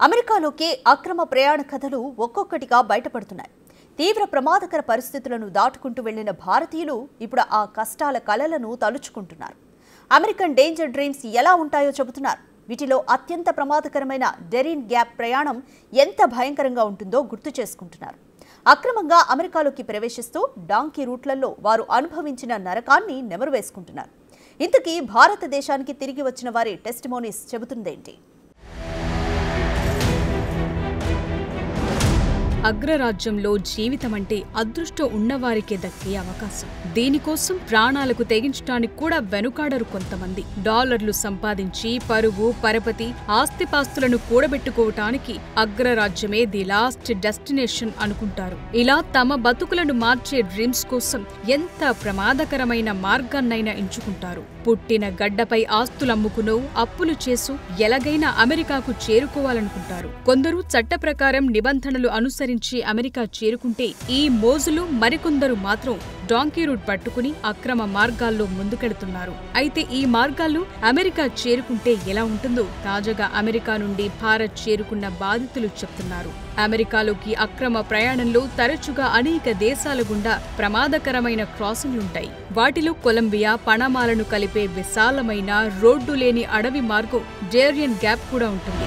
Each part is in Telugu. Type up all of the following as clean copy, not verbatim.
అమెరికాలోకి అక్రమ ప్రయాణ కథలు ఒక్కొక్కటిగా బయటపడుతున్నాయి. తీవ్ర ప్రమాదకర పరిస్థితులను దాటుకుంటూ వెళ్లిన భారతీయులు ఇప్పుడు ఆ కష్టాల కలలను తలుచుకుంటున్నారు. అమెరికన్ డేంజర్ డ్రీమ్స్ ఎలా ఉంటాయో చెబుతున్నారు. వీటిలో అత్యంత ప్రమాదకరమైన డెరిన్ గ్యాప్ ప్రయాణం ఎంత భయంకరంగా ఉంటుందో గుర్తు చేసుకుంటున్నారు. అక్రమంగా అమెరికాలోకి ప్రవేశిస్తూ డాంకీ రూట్లలో వారు అనుభవించిన నరకాన్ని నెమరు వేసుకుంటున్నారు. ఇంతకీ భారతదేశానికి తిరిగి వచ్చిన వారి టెస్టిమోనీస్ చెబుతుందేంటి? అగ్రరాజ్యంలో జీవితం అంటే అదృష్టం ఉన్నవారికే దక్కే అవకాశం. దీనికోసం ప్రాణాలకు తెగించడానికి కూడా వెనుకాడరు కొంతమంది. డాలర్లు సంపాదించి పరువు పరపతి ఆస్తిపాస్తులను కూడబెట్టుకోవటానికి అగ్రరాజ్యమే ది లాస్ట్ డెస్టినేషన్ అనుకుంటారు. ఇలా తమ బతుకులను మార్చే డ్రీమ్స్ కోసం ఎంత ప్రమాదకరమైన మార్గాన్నైనా ఎంచుకుంటారు. పుట్టిన గడ్డపై ఆస్తులమ్ముకునో అప్పులు చేసు ఎలాగైనా అమెరికాకు చేరుకోవాలనుకుంటారు. కొందరు చట్ట ప్రకారం నిబంధనలు అనుసరించి అమెరికా చేరుకుంటే ఈ మోజులు, మరికొందరు మాత్రం డాంకీ రూట్ పట్టుకుని అక్రమ మార్గాల్లో ముందుకెడుతున్నారు. అయితే ఈ మార్గాల్లో అమెరికా చేరుకుంటే ఎలా ఉంటుందో తాజాగా అమెరికా నుండి భారత్ చేరుకున్న బాధితులు చెప్తున్నారు. అమెరికాలోకి అక్రమ ప్రయాణంలో తరచుగా అనేక దేశాల గుండా ప్రమాదకరమైన క్రాసింగ్లుంటాయి. వాటిలో కొలంబియా, పనామాలను కలిపే విశాలమైన రోడ్డు లేని అడవి మార్గం డేరియన్ గ్యాప్ కూడా ఉంటుంది.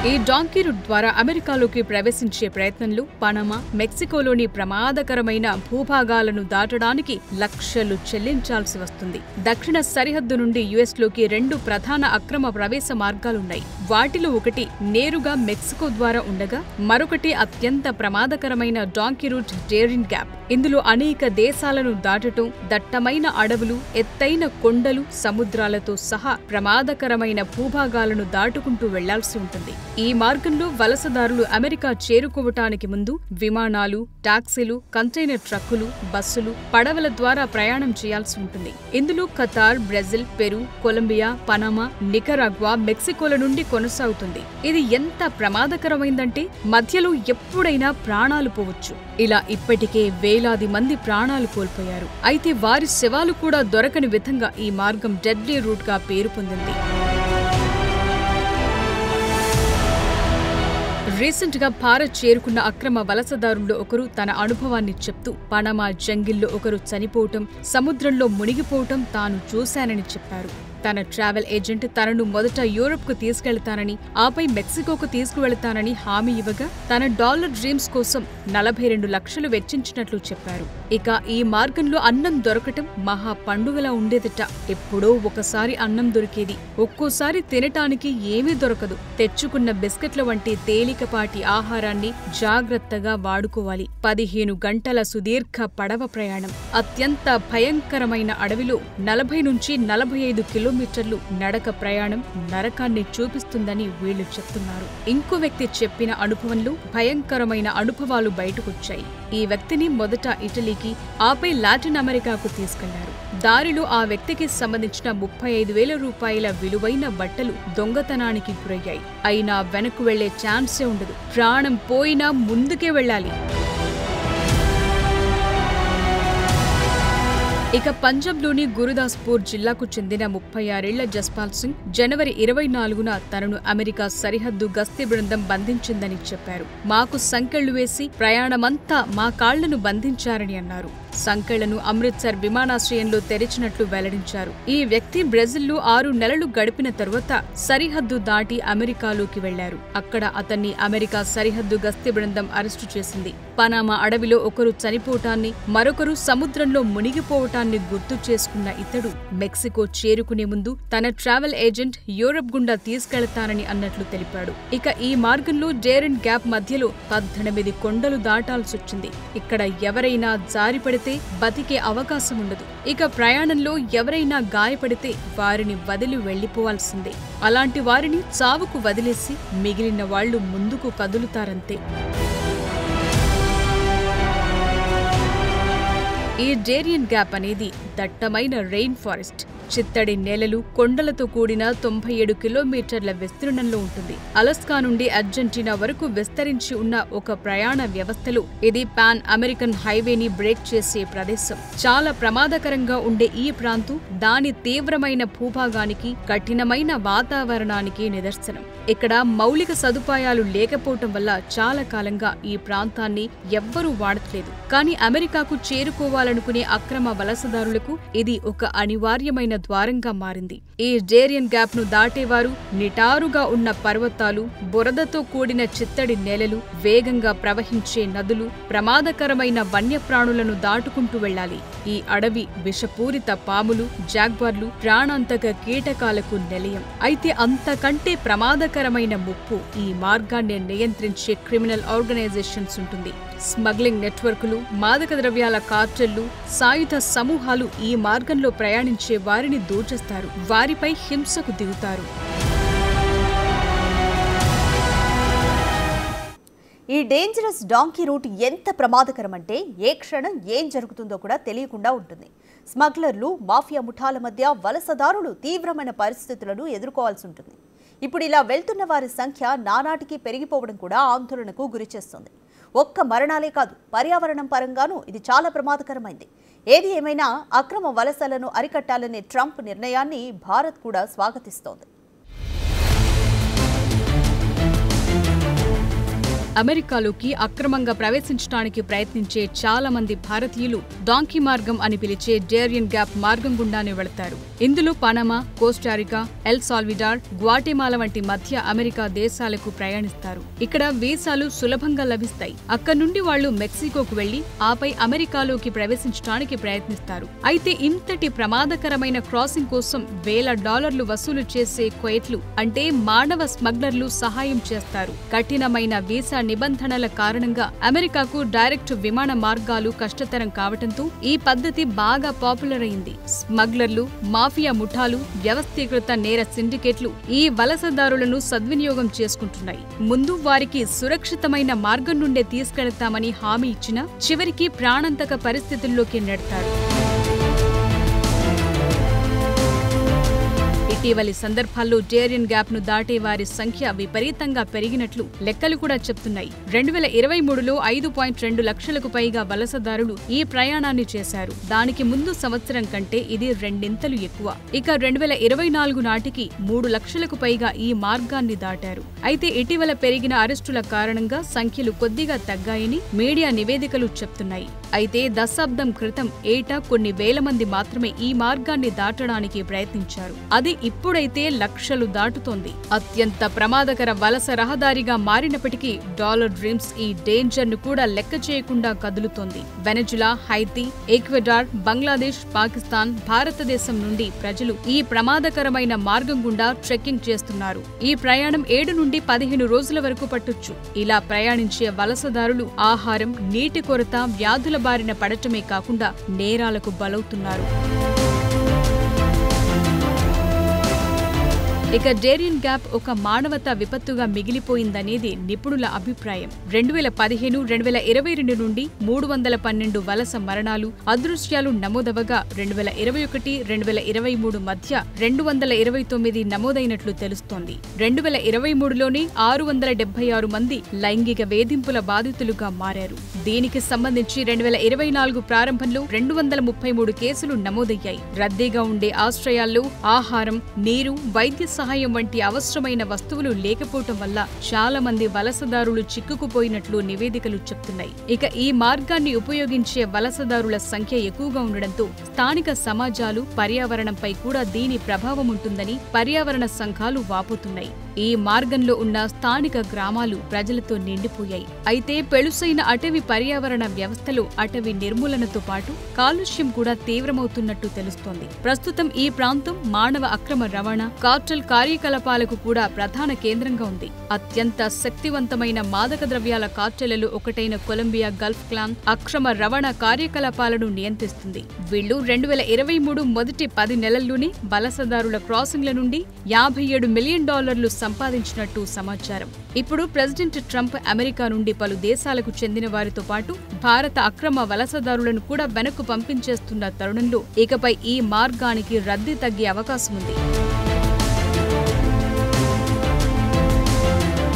ఈ డాంకీ రూట్ ద్వారా అమెరికాలోకి ప్రవేశించే ప్రయత్నంలో పనామా, మెక్సికోలోని ప్రమాదకరమైన భూభాగాలను దాటడానికి లక్షలు చెల్లించాల్సి వస్తుంది. దక్షిణ సరిహద్దు నుండి యుఎస్లోకి 2 ప్రధాన అక్రమ ప్రవేశ మార్గాలున్నాయి. వాటిలో ఒకటి నేరుగా మెక్సికో ద్వారా ఉండగా మరొకటి అత్యంత ప్రమాదకరమైన డాంకీ రూట్ డేరియన్ గ్యాప్. ఇందులో అనేక దేశాలను దాటటం, దట్టమైన అడవులు, ఎత్తైన కొండలు, సముద్రాలతో సహా ప్రమాదకరమైన భూభాగాలను దాటుకుంటూ వెళ్లాల్సి ఉంటుంది. ఈ మార్గంలో వలసదారులు అమెరికా చేరుకోవటానికి ముందు విమానాలు, టాక్సీలు, కంటైనర్ ట్రక్కులు, బస్సులు, పడవల ద్వారా ప్రయాణం చేయాల్సి ఉంటుంది. ఇందులో Qatar, Brazil, Peru, Colombia, Panama, Nicaragua, మెక్సికోల నుండి కొనసాగుతుంది. ఇది ఎంత ప్రమాదకరమైందంటే మధ్యలో ఎప్పుడైనా ప్రాణాలు పోవచ్చు. ఇలా ఇప్పటికే వేలాది మంది ప్రాణాలు కోల్పోయారు. అయితే వారి శవాలు కూడా దొరకని విధంగా ఈ మార్గం డెడ్లీ రూట్ గా పేరు పొందింది. రీసెంట్ గా భారత్ చేరుకున్న అక్రమ వలసదారుల్లో ఒకరు తన అనుభవాన్ని చెప్తూ పనామా జంగిల్లో ఒకరు చనిపోవటం, సముద్రంలో మునిగిపోవటం తాను చూశానని చెప్పారు. తన ట్రావెల్ ఏజెంట్ తనను మొదట యూరప్ కు తీసుకెళ్తానని, ఆపై మెక్సికోకు తీసుకువెళతానని హామీ ఇవ్వగా తన డాలర్ డ్రీమ్స్ కోసం 42 లక్షలు వెచ్చించినట్లు చెప్పారు. ఇక ఈ మార్గంలో అన్నం దొరకటం మహా పండుగలా ఉండేదట. ఎప్పుడో ఒకసారి అన్నం దొరికేది. ఒక్కోసారి తినటానికి ఏమీ దొరకదు. తెచ్చుకున్న బిస్కెట్ల వంటి తేలికపాటి ఆహారాన్ని జాగ్రత్తగా వాడుకోవాలి. 15 గంటల సుదీర్ఘ పడవ ప్రయాణం, అత్యంత భయంకరమైన అడవిలో 40 నుంచి 45 కిలోమీటర్లు నడక ప్రయాణం నరకాన్ని చూపిస్తుందని వీళ్లు చెప్తున్నారు. ఇంకో వ్యక్తి చెప్పిన అనుభవంలో భయంకరమైన అనుభవాలు బయటకొచ్చాయి. ఈ వ్యక్తిని మొదట ఇటలీకి, ఆపై లాటిన్ అమెరికాకు తీసుకెళ్లారు. దారిలో ఆ వ్యక్తికి సంబంధించిన 35,000 రూపాయల విలువైన బట్టలు దొంగతనానికి గురయ్యాయి. అయినా వెనక్కు వెళ్లే ఛాన్సే ఉండదు. ప్రాణం పోయినా ముందుకే వెళ్లాలి. ఇక పంజాబ్లోని గురుదాస్పూర్ జిల్లాకు చెందిన 36 ఏళ్ల జస్పాల్ సింగ్ జనవరి 24న తనను అమెరికా సరిహద్దు గస్తీ బృందం బంధించిందని చెప్పారు. మాకు సంకెళ్లు వేసి ప్రయాణమంతా మా కాళ్లను బంధించారని అన్నారు. సంకెళ్లను అమృత్సర్ విమానాశ్రయంలో తెరిచినట్లు వెల్లడించారు. ఈ వ్యక్తి బ్రెజిల్లో 6 నెలలు గడిపిన తరువాత సరిహద్దు దాటి అమెరికాలోకి వెళ్లారు. అక్కడ అతన్ని అమెరికా సరిహద్దు గస్తీ బృందం అరెస్టు చేసింది. పనామా అడవిలో ఒకరు చనిపోవటాన్ని, మరొకరు సముద్రంలో మునిగిపోవటాన్ని గుర్తు చేసుకున్న ఇతడు మెక్సికో చేరుకునే ముందు తన ట్రావెల్ ఏజెంట్ యూరప్ గుండా తీసుకెళ్తానని అన్నట్లు తెలిపాడు. ఇక ఈ మార్గంలో డేరియన్ గ్యాప్ మధ్యలో 18 కొండలు దాటాల్సొచ్చింది. ఇక్కడ ఎవరైనా జారిపడితే బతికే అవకాశం ఉండదు. ఇక ప్రయాణంలో ఎవరైనా గాయపడితే వారిని వదిలి వెళ్లిపోవాల్సిందే. అలాంటి వారిని చావుకు వదిలేసి మిగిలిన వాళ్లు ముందుకు కదులుతారంతే. ఈ డేరియన్ గ్యాప్ అనేది దట్టమైన రెయిన్ ఫారెస్ట్, చిత్తడి నేలలు, కొండలతో కూడిన 97 కిలోమీటర్ల విస్తీర్ణంలో ఉంటుంది. అలస్కా నుండి అర్జెంటీనా వరకు విస్తరించి ఉన్న ఒక ప్రయాణ వ్యవస్థలో ఇది పాన్ అమెరికన్ హైవేని బ్రేక్ చేసే ప్రదేశం. చాలా ప్రమాదకరంగా ఉండే ఈ ప్రాంతం దాని తీవ్రమైన భూభాగానికి, కఠినమైన వాతావరణానికి నిదర్శనం. ఇక్కడ మౌలిక సదుపాయాలు లేకపోవటం వల్ల చాలా కాలంగా ఈ ప్రాంతాన్ని ఎవ్వరూ వాడట్లేదు. కానీ అమెరికాకు చేరుకోవాలనుకునే అక్రమ వలసదారులకు ఇది ఒక అనివార్యమైన ద్వారంగా మారింది. ఈ డేరియన్ గ్యాప్ ను దాటేవారు నిటారుగా ఉన్న పర్వతాలు, బురదతో కూడిన చిత్తడి నేలలు, వేగంగా ప్రవహించే నదులు, ప్రమాదకరమైన వన్యప్రాణులను దాటుకుంటూ వెళ్లాలి. ఈ అడవి విషపూరిత పాములు, జాగ్వార్లు, ప్రాణాంతక కీటకాలకు నిలయం. అయితే అంతకంటే ప్రమాదకరమైన ముప్పు ఈ మార్గాన్ని నియంత్రించే క్రిమినల్ ఆర్గనైజేషన్స్ ఉంటుంది. స్మగ్లింగ్ నెట్వర్కులు, మాదక ద్రవ్యాల కార్టెళ్లు, సాయుధ సమూహాలు ఈ మార్గంలో ప్రయాణించే వారిని దోచేస్తారు, వారిపై హింసకు దిగుతారు. ఈ డేంజరస్ డాంకీ రూట్ ఎంత ప్రమాదకరమంటే ఏ క్షణం ఏం జరుగుతుందో కూడా తెలియకుండా ఉంటుంది. స్మగ్లర్లు, మాఫియా ముఠాల మధ్య వలసదారులు తీవ్రమైన పరిస్థితులను ఎదుర్కోవాల్సి ఉంటుంది. ఇప్పుడు ఇలా వెళ్తున్న వారి సంఖ్య నానాటికి పెరిగిపోవడం కూడా ఆందోళనకు గురిచేస్తుంది. ఒక్క మరణాలే కాదు, పర్యావరణం పరంగానూ ఇది చాలా ప్రమాదకరమైంది. ఏది ఏమైనా అక్రమ వలసలను అరికట్టాలనే ట్రంప్ నిర్ణయాన్ని భారత్ కూడా స్వాగతిస్తోంది. అమెరికాలోకి అక్రమంగా ప్రవేశించడానికి ప్రయత్నించే చాలా మంది భారతీయులు డాంకీ మార్గం అని పిలిచే డేరియన్ గ్యాప్ మార్గం గుండానే వెళతారు. ఇందులో Panama, Costa Rica, L Salvador, Guatemala వంటి మధ్య అమెరికా దేశాలకు ప్రయాణిస్తారు. ఇక్కడ వీసాలు సులభంగా లభిస్తాయి. అక్కడి నుండి వాళ్లు మెక్సికోకు వెళ్లి ఆపై అమెరికాలోకి ప్రవేశించడానికి ప్రయత్నిస్తారు. అయితే ఇంతటి ప్రమాదకరమైన క్రాసింగ్ కోసం $1,000 వసూలు చేసే క్వైట్లు అంటే మానవ స్మగ్లర్లు సహాయం చేస్తారు. కఠినమైన వీసా నిబంధనల కారణంగా అమెరికాకు డైరెక్ట్ విమాన మార్గాలు కష్టతరం కావటంతో ఈ పద్ధతి బాగా పాపులర్ అయింది. స్మగ్లర్లు, మాఫియా ముఠాలు, వ్యవస్థీకృత నేర సిండికేట్లు ఈ వలసదారులను సద్వినియోగం చేసుకుంటున్నాయి. ముందు వారికి సురక్షితమైన మార్గం నుండే తీసుకెళ్తామని హామీ ఇచ్చినా చివరికి ప్రాణాంతక పరిస్థితుల్లోకి నెడతారు. ఇటీవలి సందర్భాల్లో డేరియన్ గ్యాప్ ను దాటే వారి సంఖ్య విపరీతంగా పెరిగినట్లు లెక్కలు కూడా చెప్తున్నాయి. 2023లో 5.2 లక్షలకు పైగా వలసదారులు ఈ ప్రయాణాన్ని చేశారు. దానికి ముందు సంవత్సరం కంటే ఇది రెండింతలు ఎక్కువ. ఇక 2024 నాటికి 3 లక్షలకు పైగా ఈ మార్గాన్ని దాటారు. అయితే ఇటీవల పెరిగిన అరెస్టుల కారణంగా సంఖ్యలు కొద్దిగా తగ్గాయని మీడియా నివేదికలు చెప్తున్నాయి. అయితే దశాబ్దం క్రితం ఏటా కొన్ని వేల మంది మాత్రమే ఈ మార్గాన్ని దాటడానికి ప్రయత్నించారు. అది ఇప్పుడైతే లక్షలు దాటుతోంది. అత్యంత ప్రమాదకర వలస రహదారిగా మారినప్పటికీ డాలర్ డ్రీమ్స్ ఈ డేంజర్ ను కూడా లెక్క చేయకుండా కదులుతోంది. వెనజులా, హైతీ, ఈక్వెడార్, బంగ్లాదేశ్, పాకిస్తాన్, భారతదేశం నుండి ప్రజలు ఈ ప్రమాదకరమైన మార్గం గుండా ట్రెక్కింగ్ చేస్తున్నారు. ఈ ప్రయాణం 7 నుండి 15 రోజుల వరకు పట్టొచ్చు. ఇలా ప్రయాణించే వలసదారులు ఆహారం, నీటి కొరత, వ్యాధుల బారిన పడటమే కాకుండా నేరాలకు బలవుతున్నారు. ఇక డేరియన్ గ్యాప్ ఒక మానవతా విపత్తుగా మిగిలిపోయిందనేది నిపుణుల అభిప్రాయం. 2015, 2022 నుండి 312 వలస మరణాలు, అదృశ్యాలు నమోదవగా 2021, 2023 మధ్య 229 నమోదైనట్లు తెలుస్తోంది. 2023లోనే 676 మంది లైంగిక వేధింపుల బాధితులుగా మారారు. దీనికి సంబంధించి 2024 ప్రారంభంలో 233 కేసులు నమోదయ్యాయి. రద్దీగా ఉండే ఆశ్రయాల్లో ఆహారం, నీరు, వైద్య సహాయం వంటి అవసరమైన వస్తువులు లేకపోవటం వల్ల చాలా మంది వలసదారులు చిక్కుకుపోయినట్లు నివేదికలు చెప్తున్నాయి. ఇక ఈ మార్గాన్ని ఉపయోగించే వలసదారుల సంఖ్య ఎక్కువగా ఉండడంతో స్థానిక సమాజాలు, పర్యావరణంపై కూడా దీని ప్రభావం ఉంటుందని పర్యావరణ సంఘాలు వాపోతున్నాయి. ఈ మార్గంలో ఉన్న స్థానిక గ్రామాలు ప్రజలతో నిండిపోయాయి. అయితే పెళుసైన అటవీ పర్యావరణ వ్యవస్థలో అటవీ నిర్మూలనతో పాటు కాలుష్యం కూడా తీవ్రమవుతున్నట్టు తెలుస్తోంది. ప్రస్తుతం ఈ ప్రాంతం మానవ అక్రమ రవాణా, కార్టెల్ కార్యకలాపాలకు కూడా ప్రధాన కేంద్రంగా ఉంది. అత్యంత శక్తివంతమైన మాదక ద్రవ్యాల కార్టెళ్లలో ఒకటైన కొలంబియా గల్ఫ్ క్లాన్ అక్రమ రవాణా కార్యకలాపాలను నియంత్రిస్తుంది. వీళ్లు 2023 మొదటి 10 నెలల్లోనే వలసదారుల క్రాసింగ్ల నుండి $57 మిలియన్ సంపాదించినట్టు సమాచారం. ఇప్పుడు ప్రెసిడెంట్ ట్రంప్ అమెరికా నుండి పలు దేశాలకు చెందిన వారితో పాటు భారత అక్రమ వలసదారులను కూడా వెనక్కు పంపించేస్తున్న తరుణంలో ఇకపై ఈ మార్గానికి రద్దీ తగ్గే అవకాశం ఉంది.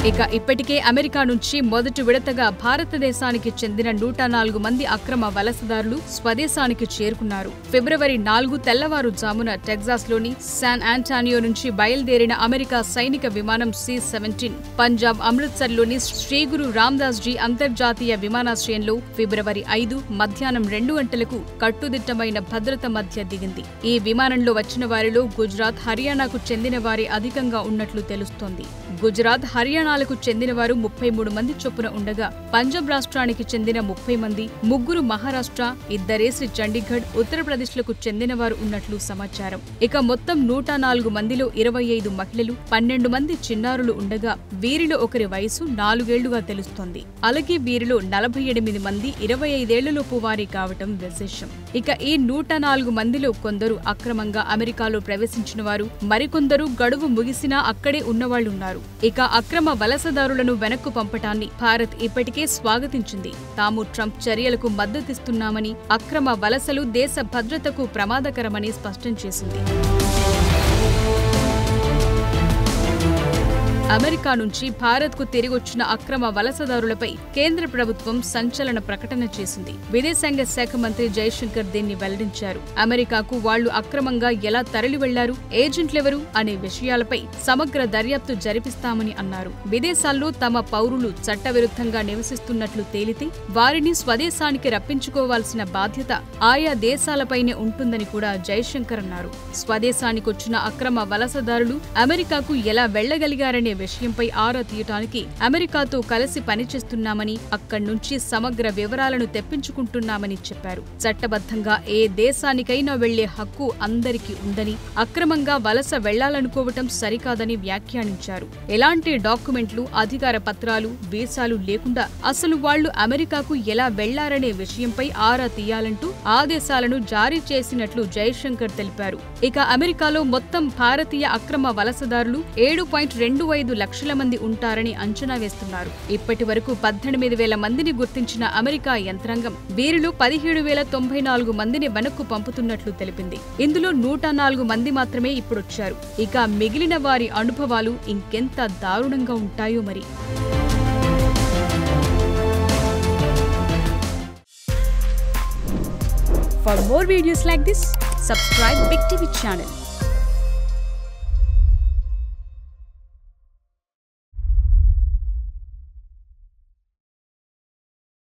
ఇక ఇప్పటికే అమెరికా నుంచి మొదటి విడతగా భారతదేశానికి చెందిన 104 మంది అక్రమ వలసదారులు స్వదేశానికి చేరుకున్నారు. ఫిబ్రవరి 4 తెల్లవారుజామున టెక్సాస్లోని శాన్ ఆంటోనియో నుంచి బయలుదేరిన అమెరికా సైనిక విమానం C-17 పంజాబ్ అమృత్సర్లోని శ్రీ గురు రామదాస్ జీ అంతర్జాతీయ విమానాశ్రయంలో ఫిబ్రవరి 5 మధ్యాహ్నం 2 గంటలకు కట్టుదిట్టమైన భద్రత మధ్య దిగింది. ఈ విమానంలో వచ్చిన వారిలో గుజరాత్, హర్యానాకు చెందిన వారి అధికంగా ఉన్నట్లు తెలుస్తోంది. గుజరాత్, హర్యానాలకు చెందిన వారు 33 మంది చొప్పున ఉండగా పంజాబ్ రాష్ట్రానికి చెందిన 30 మంది, 3 మహారాష్ట్ర, 2 చండీగఢ్, ఉత్తరప్రదేశ్లకు చెందిన వారు ఉన్నట్లు సమాచారం. ఇక మొత్తం 104 మందిలో 25 మహిళలు, 12 మంది చిన్నారులు ఉండగా వీరిలో ఒకరి వయసు 4 ఏళ్లుగా తెలుస్తోంది. అలాగే వీరిలో 48 మంది 25 ఏళ్లలోపు వారి కావటం విశేషం. ఇక ఈ 104 మందిలో కొందరు అక్రమంగా అమెరికాలో ప్రవేశించిన వారు, మరికొందరు గడువు ముగిసినా అక్కడే ఉన్నవాళ్లున్నారు. ఇక అక్రమ వలసదారులను వెనక్కు పంపటాన్ని భారత్ ఇప్పటికే స్వాగతించింది. తాము ట్రంప్ చర్యలకు మద్దతిస్తున్నామని, అక్రమ వలసలు దేశ భద్రతకు ప్రమాదకరమని స్పష్టం చేసింది. అమెరికా నుంచి భారత్కు తిరిగొచ్చిన అక్రమ వలసదారులపై కేంద్ర ప్రభుత్వం సంచలన ప్రకటన చేసింది. విదేశాంగ శాఖ మంత్రి జైశంకర్ దీన్ని వెల్లడించారు. అమెరికాకు వాళ్లు అక్రమంగా ఎలా తరలి వెళ్లారు, ఏజెంట్లెవరు అనే విషయాలపై సమగ్ర దర్యాప్తు జరిపిస్తామని అన్నారు. విదేశాల్లో తమ పౌరులు చట్టవిరుద్ధంగా నివసిస్తున్నట్లు తేలితే వారిని స్వదేశానికి రప్పించుకోవాల్సిన బాధ్యత ఆయా దేశాలపైనే ఉంటుందని కూడా జైశంకర్ అన్నారు. స్వదేశానికొచ్చిన అక్రమ వలసదారులు అమెరికాకు ఎలా వెళ్లగలిగారనే విషయంపై ఆరా తీయటానికి అమెరికాతో కలిసి పనిచేస్తున్నామని, అక్కడి నుంచి సమగ్ర వివరాలను తెప్పించుకుంటున్నామని చెప్పారు. చట్టబద్ధంగా ఏ దేశానికైనా వెళ్లే హక్కు అందరికీ ఉందని, అక్రమంగా వలస వెళ్లాలనుకోవటం సరికాదని వ్యాఖ్యానించారు. ఎలాంటి డాక్యుమెంట్లు, అధికార పత్రాలు, వీసాలు లేకుండా అసలు వాళ్లు అమెరికాకు ఎలా వెళ్లారనే విషయంపై ఆరా తీయాలంటూ ఆదేశాలను జారీ చేసినట్లు జైశంకర్ తెలిపారు. ఇక అమెరికాలో మొత్తం భారతీయ అక్రమ వలసదారులు 7.25 లక్షల మంది ఉంటారని అంచనా వేస్తున్నారు. ఇప్పటి వరకు 18,000 మందిని గుర్తించిన అమెరికా యంత్రాంగం వీరిలో 17,094 మందిని వెనక్కు పంపుతున్నట్లు తెలిపింది. ఇందులో 104 మంది మాత్రమే ఇప్పుడొచ్చారు. ఇక మిగిలిన వారి అనుభవాలు ఇంకెంత దారుణంగా ఉంటాయో మరి. For more videos like this, subscribe Big TV channel.